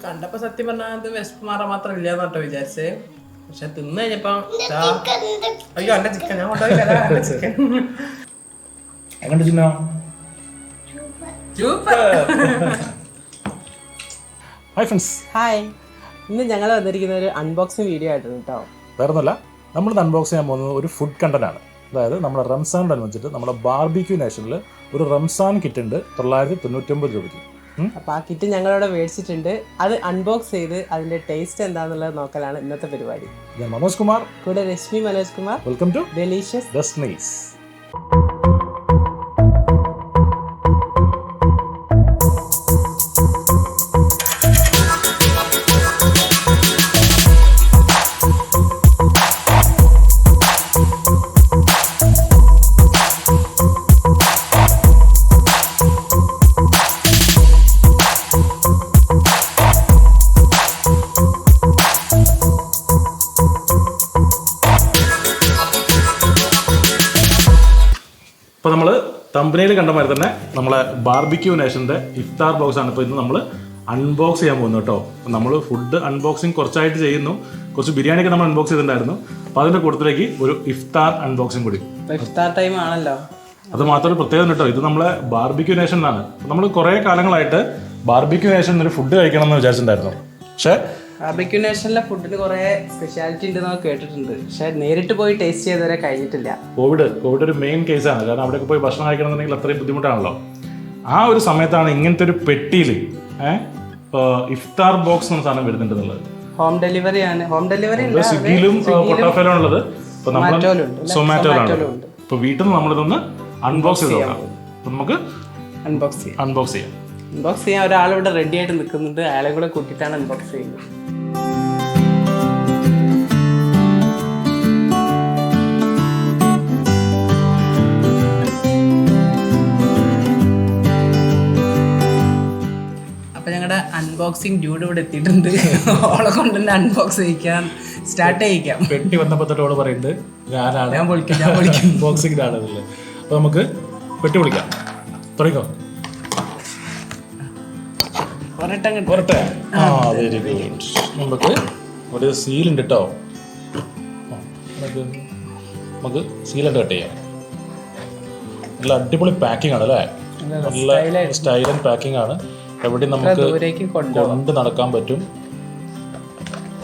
കണ്ടപ്പോ സത്യം പറഞ്ഞാൽ വിശപ്പുമാറ മാത്രം ഇല്ലാന്ന് കേട്ടോ വിചാരിച്ചേ. പക്ഷെ തിന്നു കഴിഞ്ഞപ്പോ അയ്യോ എന്റെ ചിക്കൻ ഞാൻ കൊണ്ടുപോയി ചിക്കൻ എങ്ങനെ ഹായ് ഫ്രണ്ട്സ്. ഹായ്, ഇന്ന് ഞങ്ങൾ വന്നിരിക്കുന്ന ഒരു അൺബോക്സിങ് വീഡിയോ ആയിട്ടാണ് കേട്ടോ. വേറൊന്നുമല്ല, നമ്മളിന്ന് അൺബോക്സ് ചെയ്യാൻ പോകുന്നത് ഒരു ഫുഡ് കണ്ടന്റ് ആണ്. അതായത് നമ്മുടെ റംസാനോടനുബന്ധിച്ചിട്ട് നമ്മുടെ ബാർബിക്യൂ നാഷനിൽ ഒരു റംസാൻ കിറ്റ് ഉണ്ട് 999 രൂപയ്ക്ക്. അപ്പോൾ ആ കിറ്റ് ഞങ്ങളിവിടെ മേടിച്ചിട്ടുണ്ട്. അത് അൺബോക്സ് ചെയ്ത് അതിന്റെ ടേസ്റ്റ് എന്താണെന്നുള്ളത് നോക്കലാണ് ഇന്നത്തെ പരിപാടി. ഞാൻ മനോജ് കുമാർ, കൂടെ Rashmi Manoj Kumar. Welcome to delicious destinies. ഇപ്പോൾ നമ്മൾ തമ്പനയിൽ കണ്ട മാതിരി തന്നെ നമ്മളെ ബാർബിക്യൂ നേഷൻ്റെ ഇഫ്താർ ബോക്സ് ആണ് ഇപ്പോൾ ഇന്ന് നമ്മൾ അൺബോക്സ് ചെയ്യാൻ പോകുന്നത് കേട്ടോ. നമ്മൾ ഫുഡ് അൺബോക്സിങ് കുറച്ചായിട്ട് ചെയ്യുന്നു. കുറച്ച് ബിരിയാണിയൊക്കെ നമ്മൾ അൺബോക്സ് ചെയ്തിട്ടുണ്ടായിരുന്നു. അപ്പോൾ അതിൻ്റെ കൂട്ടത്തിലേക്ക് ഒരു ഇഫ്താർ അൺബോക്സിങ് കൂടി. ഇഫ്താർ ടൈം ആണല്ലോ. അത് മാത്രമല്ല പ്രത്യേകത കേട്ടോ, ഇത് നമ്മളെ ബാർബിക്യൂ നേഷനാണ്. നമ്മൾ കുറേ കാലങ്ങളായിട്ട് ബാർബിക്യൂ നേഷൻ ഒരു ഫുഡ് കഴിക്കണം എന്ന് വിചാരിച്ചിട്ടുണ്ടായിരുന്നു. പക്ഷേ ബാർബിക്യൂ നേഷനിലെ ഫുഡിന് കുറെ സ്പെഷ്യാലിറ്റി ഉണ്ടെന്ന് കേട്ടിട്ടുണ്ട്. പക്ഷെ നേരിട്ട് പോയി ടേസ്റ്റ് ചെയ്തവരെ കഴിഞ്ഞിട്ടില്ല. കോവിഡ് ഒരു മെയിൻ കേസാണ്. കാരണം അവിടെയൊക്കെ പോയി ഭക്ഷണം കഴിക്കണമെന്നുണ്ടെങ്കിൽ അത്രയും ബുദ്ധിമുട്ടാണല്ലോ. ആ ഒരു സമയത്താണ് ഇങ്ങനത്തെ ഒരു പെട്ടിയിൽ ഇഫ്താർ ബോക്സ് എന്ന സാധനം വരുന്നുണ്ടെന്നുള്ളത്. ഹോം ഡെലിവറി ആണ്. ഹോം ഡെലിവറി സ്വിഗ്ഗിയിലും പൊട്ടാറ്റോയിലും ഉള്ളത്. ഇപ്പൊ നമ്മൾ സൊമാറ്റോയിലാണ്. ഇപ്പൊ വീട്ടിൽ നിന്ന് നമ്മളിതൊന്ന് അൺബോക്സ് ചെയ്ത് നോക്കാം. നമുക്ക് അൺബോക്സ് ചെയ്യാം. ഒരാളിവിടെ റെഡി ആയിട്ട് നിൽക്കുന്നുണ്ട്. അയാളെ കൂടെ കൂട്ടിയിട്ടാണ് അൺബോക്സ് ചെയ്യുന്നത്. അപ്പൊ ഞങ്ങളുടെ അൺബോക്സിങ് ഡ്യൂഡ് ഇവിടെ എത്തിയിട്ടുണ്ട്. ഓളെ കൊണ്ട് തന്നെ അൺബോക്സ് ചെയ്യിക്കാൻ സ്റ്റാർട്ട് ചെയ്യിക്കാം. പെട്ടി വന്നപ്പോൾ തൊട്ട് ഓള് പറയുന്നത് ഞാൻ പൊളിക്കും ബോക്സിംഗ് ആണെന്നല്ലേ. അപ്പൊ നമുക്ക് പെട്ടി പൊളിക്കാം. തുടങ്ങിക്കോ. നമുക്ക് ഒരു സീലുണ്ട് കേട്ടോ. നമുക്ക് സീലുണ്ട് കട്ട് ചെയ്യാം. നല്ല അടിപൊളി പാക്കിംഗ് ആണ് അല്ലേ. നല്ല സ്റ്റൈൽ ആൻഡ് പാക്കിംഗ് ആണ്. എവിടെയും നമുക്ക് കൊണ്ട് നടക്കാൻ പറ്റും.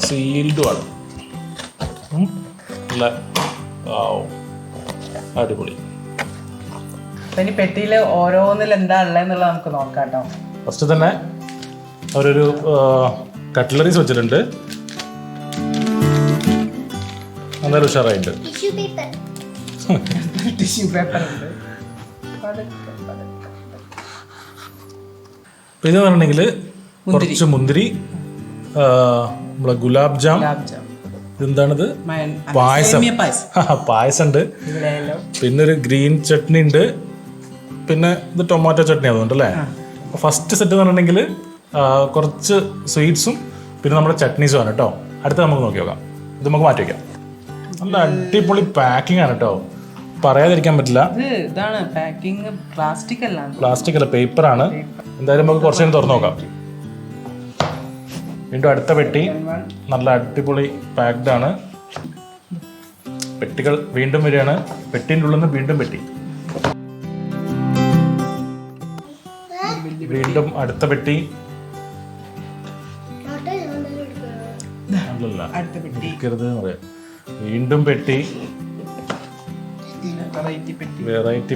സീൽഡും ആണ്. നല്ല അടിപൊളി. ഇനി പെട്ടിയിൽ ഓരോന്നിൽ എന്താ ഉള്ളതെന്നുള്ളത് നമുക്ക് നോക്കാം കേട്ടോ. ഫസ്റ്റ് തന്നെ അവരൊരു കട്ട്ലറീസ് വെച്ചിട്ടുണ്ട്. എന്തായാലും ഉഷാറായിട്ട് ടിഷ്യൂ പേപ്പർ ഉണ്ട്. പിന്നെ പറഞ്ഞിട്ടുണ്ടെങ്കിൽ കുറച്ച് മുന്തിരി, നമ്മളെ ഗുലാബ് ജാം. ഇതെന്താണിത്? പായസം ഉണ്ട്. പിന്നെ ഒരു ഗ്രീൻ ചട്നി ഉണ്ട്. പിന്നെ ഇത് ടൊമാറ്റോ ചട്നി അതുകൊണ്ട് അല്ലേ. ഫസ്റ്റ് സെറ്റ് എന്ന് പറഞ്ഞിട്ടുണ്ടെങ്കിൽ കുറച്ച് സ്വീറ്റ്സും പിന്നെ നമ്മുടെ ചട്നീസും ആണ് കേട്ടോ. അടുത്ത നമുക്ക് നോക്കി നോക്കാം. ഇത് നമുക്ക് മാറ്റി വയ്ക്കാം. നല്ല അടിപൊളി പാക്കിംഗ് ആണ് കേട്ടോ, പറയാതിരിക്കാൻ പറ്റില്ല. പ്ലാസ്റ്റിക് അല്ല, പേപ്പർ ആണ്. എന്തായാലും നമുക്ക് കുറച്ച് നേരം തുറന്നു നോക്കാം. വീണ്ടും അടുത്ത പെട്ടി നല്ല അടിപൊളി പാക്ഡ് ആണ്. പെട്ടികൾ വീണ്ടും വരികയാണ്. പെട്ടിൻ്റെ ഉള്ളിൽ നിന്ന് വീണ്ടും പെട്ടി. വീണ്ടും അടുത്ത പെട്ടി. വീണ്ടും പെട്ടി. വെറൈറ്റി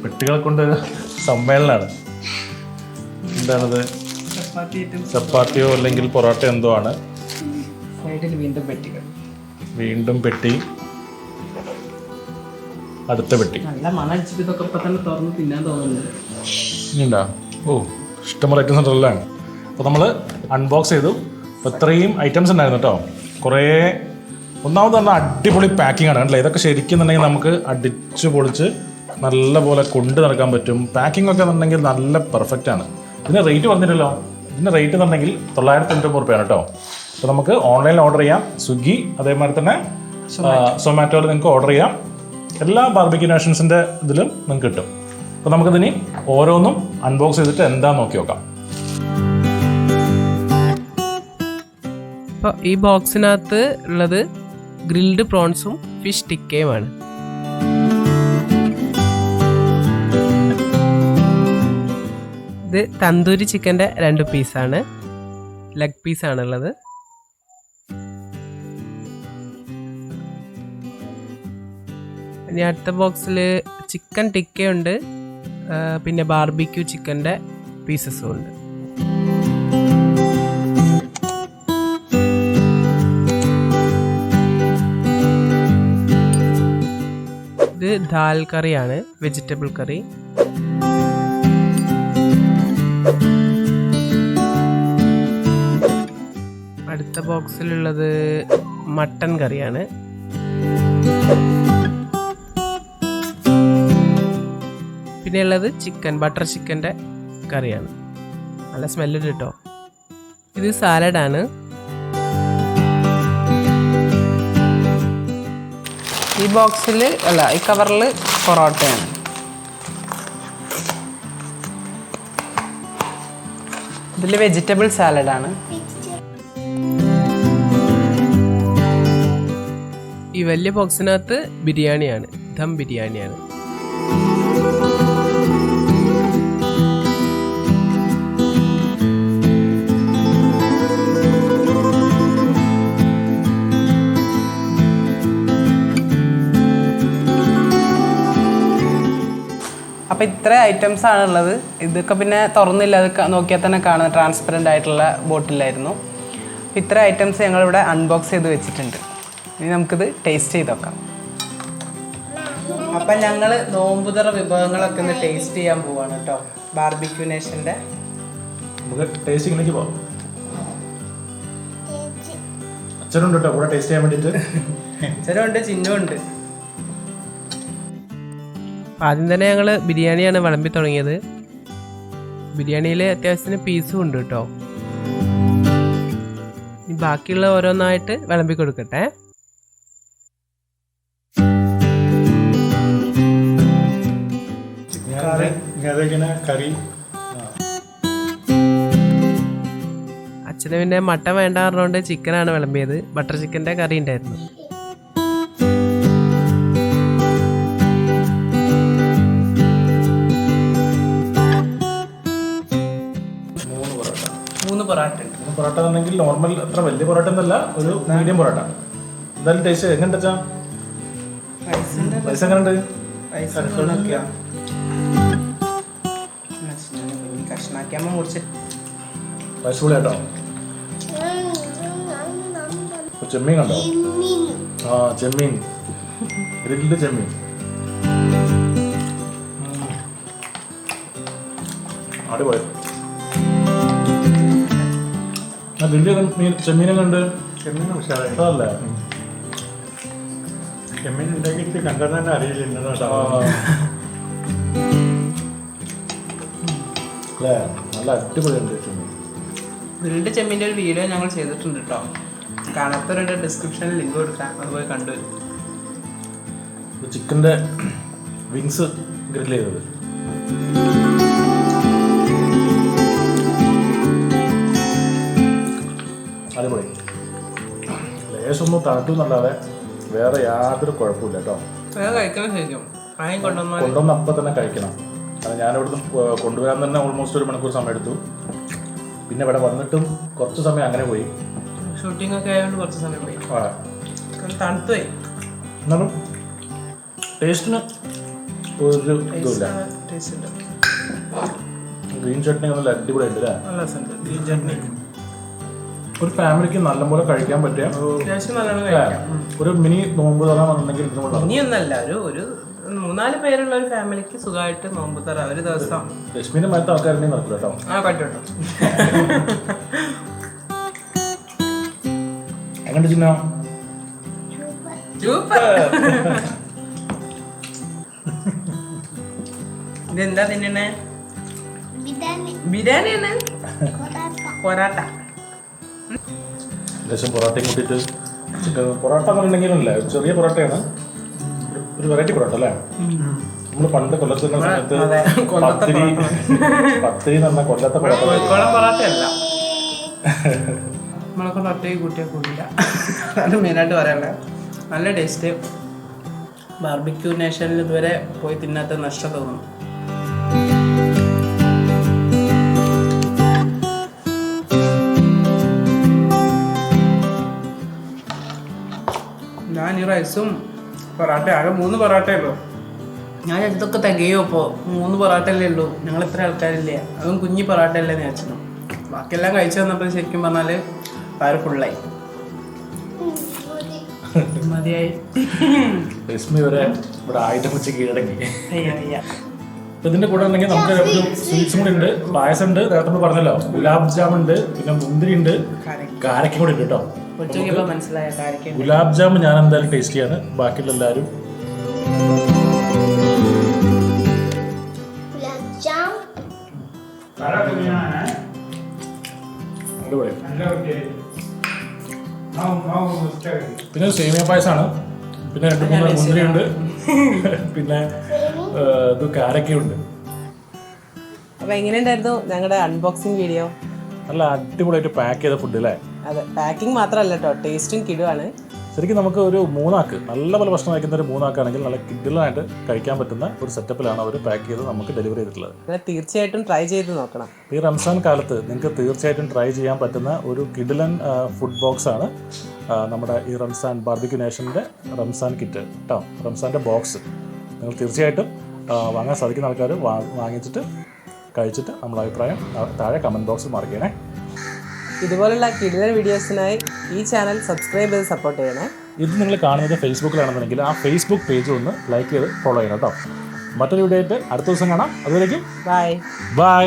പെട്ടികൾ കൊണ്ട് സമ്മേളനമാണ്. എന്താണത്? ചപ്പാത്തിയോ അല്ലെങ്കിൽ പൊറോട്ട എന്തോ ആണ്. വീണ്ടും പെട്ടി. അടുത്ത പെട്ടി. ഇണ്ടാ? ഓ, ഇഷ്ടംപോലെ ഐറ്റംസ് ഉണ്ടല്ലോ. അപ്പോൾ നമ്മൾ അൺബോക്സ് ചെയ്തു. അപ്പോൾ ഇത്രയും ഐറ്റംസ് ഉണ്ടായിരുന്നു കേട്ടോ. കുറേ ഒന്നാമത് പറഞ്ഞാൽ അടിപൊളി പാക്കിംഗ് ആണ് കണ്ടില്ലേ. ഇതൊക്കെ ശരിക്കും എന്നുണ്ടെങ്കിൽ നമുക്ക് അടിച്ച് പൊളിച്ച് നല്ല പോലെ കൊണ്ട് നടക്കാൻ പറ്റും. പാക്കിംഗ് ഒക്കെ എന്നുണ്ടെങ്കിൽ നല്ല പെർഫെക്റ്റ് ആണ്. ഇതിന് റേറ്റ് പറഞ്ഞിട്ടല്ലോ. ഇതിൻ്റെ റേറ്റ് എന്നുണ്ടെങ്കിൽ 999 രൂപയാണ് കേട്ടോ. അപ്പോൾ നമുക്ക് ഓൺലൈനിൽ ഓർഡർ ചെയ്യാം. സ്വിഗ്ഗി അതേമാതിരി തന്നെ സൊമാറ്റോയിൽ നിങ്ങൾക്ക് ഓർഡർ ചെയ്യാം. എല്ലാ ബാർബിക്യൂ നേഷൻസിൻ്റെ ഇതിലും നിങ്ങൾക്ക് കിട്ടും. അപ്പോൾ നമുക്കിതിനി ഓരോന്നും അൺബോക്സ് ചെയ്തിട്ട് എന്താണെന്ന് നോക്കി നോക്കാം. അപ്പോൾ ഈ ബോക്സിനകത്ത് ഉള്ളത് ഗ്രിൽഡ് പ്രോൺസും ഫിഷ് ടിക്കയുമാണ്. ഇത് തന്തൂരി ചിക്കൻ്റെ 2 പീസാണ്, ലെഗ് പീസാണുള്ളത്. ഇനി അടുത്ത ബോക്സിൽ ചിക്കൻ ടിക്കയുണ്ട്, പിന്നെ ബാർബിക്യൂ ചിക്കൻ്റെ പീസസും ഉണ്ട്. ഇത് ദാൽ കറിയാണ്, വെജിറ്റബിൾ കറി. അടുത്ത ബോക്സിലുള്ളത് മട്ടൻ കറിയാണ്. പിന്നെ ഉള്ളത് ചിക്കൻ, ബട്ടർ ചിക്കൻ്റെ കറിയാണ്. നല്ല സ്മെല്ലുണ്ട് കേട്ടോ. ഇത് സാലഡാണ്. ഈ ബോക്സിൽ അല്ല, ഈ കവറിൽ പൊറോട്ടയാണ്. ഇതിൽ വെജിറ്റബിൾ സാലഡാണ്. ഈ വലിയ ബോക്സിനകത്ത് ബിരിയാണിയാണ്, ദം ബിരിയാണിയാണ്. അപ്പോൾ ഇത്ര ഐറ്റംസ് ആണുള്ളത്. ഇതൊക്കെ പിന്നെ തുറന്നില്ല, അത് നോക്കിയാൽ തന്നെ കാണുന്ന ട്രാൻസ്പെറൻ്റ് ആയിട്ടുള്ള ബോട്ടിലായിരുന്നു. ഇത്ര ഐറ്റംസ് ഞങ്ങളിവിടെ അൺബോക്സ് ചെയ്ത് വെച്ചിട്ടുണ്ട്. ഇനി നമുക്കിത് ടേസ്റ്റ് ചെയ്ത് നോക്കാം. അപ്പം ഞങ്ങൾ നോമ്പുതറ വിഭവങ്ങളൊക്കെ ഒന്ന് ടേസ്റ്റ് ചെയ്യാൻ പോവാണ് കേട്ടോ, ബാർബിക്യൂ നേഷൻ്റെ. നമുക്ക് ടേസ്റ്റിങ്ങിലേക്ക് പോകാം. അച്ഛനുണ്ട് കേട്ടോ കൂടെ ടേസ്റ്റ് ചെയ്യാൻ വേണ്ടിയിട്ട്. അച്ഛനുണ്ട്, ചിഹ്നമുണ്ട്. ആദ്യം തന്നെ ഞങ്ങൾ ബിരിയാണിയാണ് വിളമ്പി തുടങ്ങിയത്. ബിരിയാണിയിൽ അത്യാവശ്യത്തിന് പീസും ഉണ്ട് കേട്ടോ. ഇനി ബാക്കിയുള്ള ഓരോന്നായിട്ട് വിളമ്പി കൊടുക്കട്ടെ. അച്ഛന് പിന്നെ മട്ടൻ വേണ്ട പറഞ്ഞുകൊണ്ട് ചിക്കനാണ് വിളമ്പിയത്. ബട്ടർ ചിക്കൻ്റെ കറി ഉണ്ടായിരുന്നു. പൊറോട്ട എന്നുണ്ടെങ്കിൽ നോർമൽ അത്ര വലിയ പൊറോട്ട എന്നല്ല, ഒരു മീഡിയം പൊറോട്ട. എന്തായാലും ടേസ്റ്റ് എങ്ങനെ വെച്ചാ പൈസ എങ്ങനെ ഉണ്ട്? പൈസ കേട്ടോ. ചെമ്മീൻ കണ്ടോ? ആ ചെമ്മീൻ, ഗ്രിൽഡ് ചെമ്മീൻ. അടിപൊളി. ചെമ്മീനെ കണ്ട് ചെമ്മീൻ ഉഷാറായി. അതല്ലേ? ചെമ്മീൻ ഉണ്ടാക്കിയിട്ട് കണ്ടാൽ തന്നെ അറിയില്ല. അല്ലേ? നല്ല അടിപൊളിയുണ്ട് ചെമ്മീൻ. ഗ്രിൽഡ് ചെമ്മീൻ്റെ ഒരു വീഡിയോ ഞങ്ങൾ ചെയ്തിട്ടുണ്ട് കേട്ടോ. കാണാത്തവരുടെ ഡിസ്ക്രിപ്ഷനിൽ ലിങ്ക് കൊടുക്കാം, അതുപോലെ കണ്ടുവരും. ചിക്കൻ്റെ വിങ്സ് ഗ്രിൽ ചെയ്തത്. അടിപൊളി. ലേശൊന്നും തണുത്തുന്നല്ലാതെ വേറെ യാതൊരു കുഴപ്പമില്ല കേട്ടോ. കൊണ്ടുവന്ന് അപ്പം തന്നെ കഴിക്കണം. കാരണം ഞാനിവിടുന്ന് കൊണ്ടുവരാൻ തന്നെ ഓൾമോസ്റ്റ് 1 മണിക്കൂർ സമയം എടുത്തു. പിന്നെ ഇവിടെ വന്നിട്ടും കുറച്ച് സമയം അങ്ങനെ പോയി. ഷൂട്ടിംഗ് ഒക്കെ ആയതുകൊണ്ട് കുറച്ച് സമയം പോയി. തണുത്തു പോയി. എന്നാലും ടേസ്റ്റിന് ഒരു ഇതുമില്ല. ഗ്രീൻ ചട്നി നല്ല അടിപൊളിയുണ്ട് അല്ലേ? നല്ല ഗ്രീൻ ചട്നി ഒരു ഫാമിലിക്ക് നല്ലപോലെ കഴിക്കാൻ പറ്റിയ ഒരു മിനി നോമ്പ് തറ വന്നിട്ടുണ്ടെങ്കിൽ ഇനിയൊന്നല്ല, ഒരു 3-4 പേരുള്ള ഒരു ഫാമിലിക്ക് സുഖമായിട്ട് നോമ്പ് തറ ഒരു ദിവസം. ലക്ഷ്മിന്റെ മറ്റേ ആൾക്കാരുണ്ടെങ്കിൽ നടക്കില്ല കേട്ടോ. ആ പറ്റും. എങ്ങനെ ചിഹ്നം? ഇതെന്താ തിന്നണേ? ബിരിയാണിയാണ് പൊറാട്ട. ലേശം പൊറോട്ടയും കൂട്ടിയിട്ട് ചിക്കൻ പൊറോട്ട എന്ന് പറഞ്ഞിട്ടുണ്ടെങ്കിലല്ലേ ചെറിയ പൊറോട്ടയാണ്, ഒരു വെറൈറ്റി പൊറോട്ട അല്ലേ. നമ്മൾ പണ്ട് കൊല്ലത്ത് നിന്ന സമയത്ത് പത്തിരി എന്ന് പറഞ്ഞാൽ കൊല്ലത്തെ പൊറോട്ട. കോഴിക്കോടൻ പൊറാട്ടയല്ല, നമ്മളൊക്കെ ഒറ്റയ്ക്ക് കൂട്ടിയാൽ കൂടില്ല. അത് മെയിനായിട്ട് പറയാനുള്ളത്. നല്ല ടേസ്റ്റ്. ബാർബിക്യൂ നേഷനിൽ ഇതുവരെ പോയി തിന്നാത്ത നഷ്ടം തോന്നുന്നു. ഞാൻ ഈ റൈസും പൊറാട്ട ആകെ 3 പൊറാട്ടയല്ലോ. ഞാൻ ഇതൊക്കെ തികയോ ഇപ്പോൾ 3 പൊറാട്ടയല്ലേ ഉള്ളൂ, ഞങ്ങൾ ഇത്ര ആൾക്കാരില്ലേ, അതും കുഞ്ഞി പൊറാട്ട അല്ലേ എന്ന് വെച്ചു. ബാക്കിയെല്ലാം കഴിച്ചു വന്നപ്പോൾ ശരിക്കും പറഞ്ഞാൽ വയറ് ഫുള്ളായി, മതിയായി. രശ്മി വരെ ഇവിടെ ആയുധം വെച്ച് കീഴടങ്ങി. അയ്യ ഇതിന്റെ കൂടെ ഉണ്ടെങ്കിൽ നമുക്ക് ഒരു സ്വീറ്റ്സും കൂടി ഉണ്ട്, പായസം ഉണ്ട്, നേരത്തെ നമ്മൾ പറഞ്ഞല്ലോ, ഗുലാബ് ജാമുൻ ഉണ്ട്, പിന്നെ മുന്തിരി ഉണ്ട്, കാരക്കും കൂടി ഉണ്ട് കേട്ടോ. മനസ്സിലായ കാര്യം. ഗുലാബ് ജാമുൻ ഞാൻ എന്തായാലും ടേസ്റ്റ് ചെയ്യാണ്, ബാക്കിയുള്ള എല്ലാവരും പിന്നെ സേമിയ പായസമാണ്, പിന്നെ 2-3 മുന്തിരി ഉണ്ട്, പിന്നെ ഇത് കാരക്കയുണ്ട്. അപ്പൊ എങ്ങനെയുണ്ടായിരുന്നു ഞങ്ങളുടെ അൺബോക്സിങ് വീഡിയോ? നല്ല അടിപൊളിയായിട്ട് പാക്ക് ചെയ്ത ഫുഡ് അല്ലേ? അതെ, പാക്കിംഗ് മാത്രമല്ല കേട്ടോ, ടേസ്റ്റും കിടുവാണ്. ശരിക്കും നമുക്ക് ഒരു 3 ആൾക്ക് നല്ല പോലെ ഭക്ഷണം കഴിക്കുന്ന ഒരു 3 ആൾക്കാണെങ്കിൽ നല്ല കിഡിലായിട്ട് കഴിക്കാൻ പറ്റുന്ന ഒരു സെറ്റപ്പിലാണ് അവർ പാക്ക് ചെയ്ത് നമുക്ക് ഡെലിവറി ചെയ്തിട്ടുള്ളത്. തീർച്ചയായിട്ടും ട്രൈ ചെയ്ത് നോക്കണം. ഈ റംസാൻ കാലത്ത് നിങ്ങൾക്ക് തീർച്ചയായിട്ടും ട്രൈ ചെയ്യാൻ പറ്റുന്ന ഒരു കിഡിലൻ ഫുഡ് ബോക്സ് ആണ് നമ്മുടെ ഈ റംസാൻ ബാർബിക്യൂ നേഷൻ്റെ റംസാൻ കിറ്റ് കേട്ടോ. റംസാൻ്റെ ബോക്സ് നിങ്ങൾ തീർച്ചയായിട്ടും വാങ്ങാൻ സാധിക്കുന്ന ആൾക്കാർ വാങ്ങിച്ചിട്ട് കഴിച്ചിട്ട് നമ്മളെ അഭിപ്രായം താഴെ കമൻറ്റ് ബോക്സിൽ മാർക്ക് ചെയ്യണേ. ഇതുപോലുള്ള കിടിലൻ വീഡിയോസിനായി ഈ ചാനൽ സബ്സ്ക്രൈബ് ചെയ്ത് സപ്പോർട്ട് ചെയ്യണേ. ഇത് നിങ്ങൾ കാണുന്നത് ഫേസ്ബുക്കിലാണെന്നുണ്ടെങ്കിൽ ആ ഫേസ്ബുക്ക് പേജ് ഒന്ന് ലൈക്ക് ചെയ്ത് ഫോളോ ചെയ്യണം കേട്ടോ. മറ്റൊരു വീഡിയോ ആയിട്ട് അടുത്ത ദിവസം കാണാം. അതുവരേക്കും ബൈ. ബൈ.